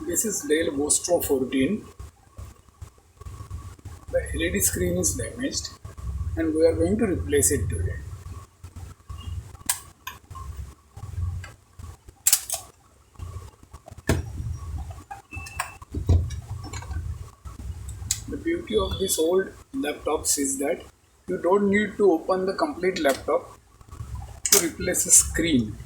This is Dell Vostro 14. The LED screen is damaged and we are going to replace it today. The beauty of these old laptops is that you don't need to open the complete laptop to replace the screen.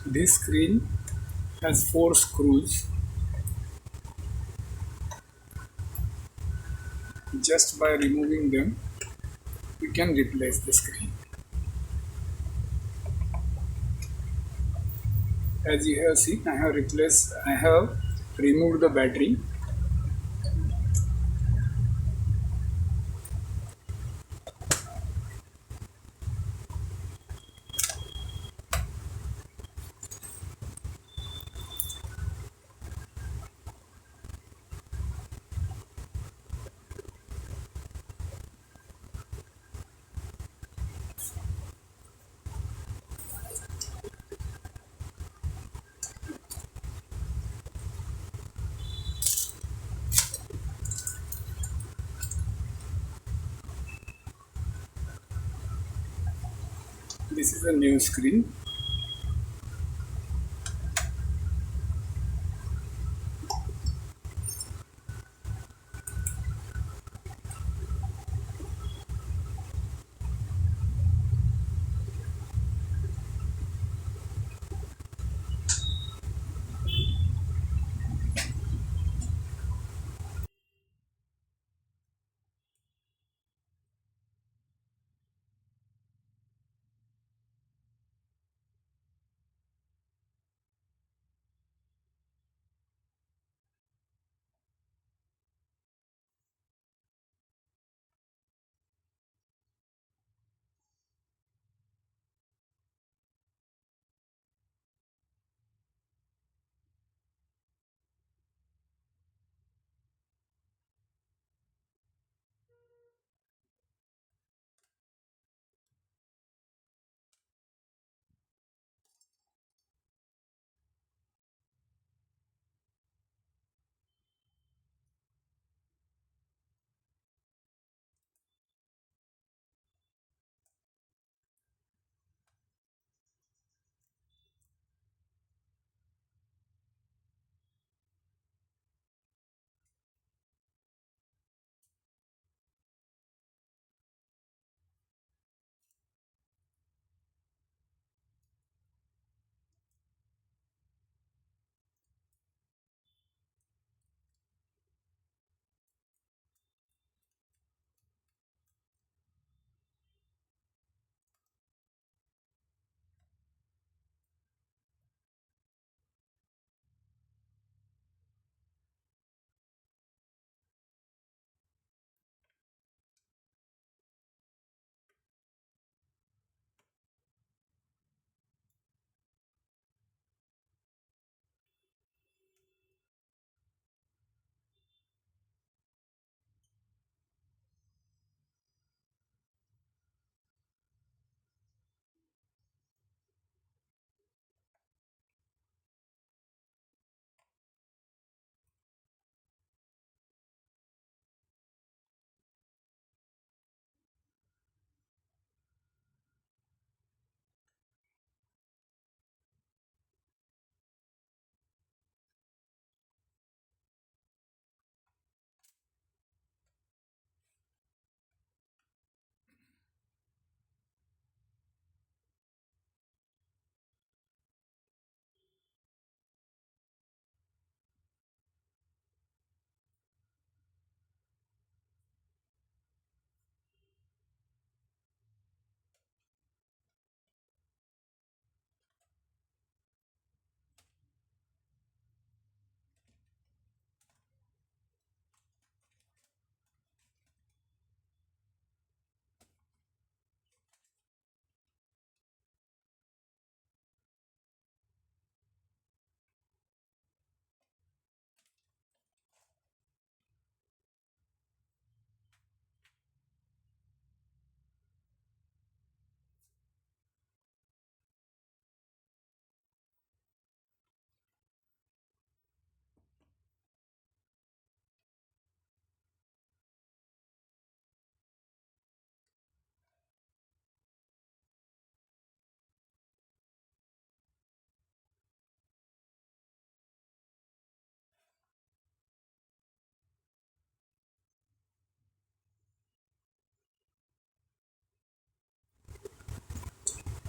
This screen has 4 screws. Just by removing them, we can replace the screen. As you have seen, I have removed the battery. This is a new screen.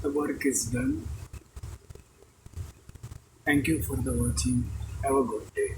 The work is done. Thank you for the watching. Have a good day.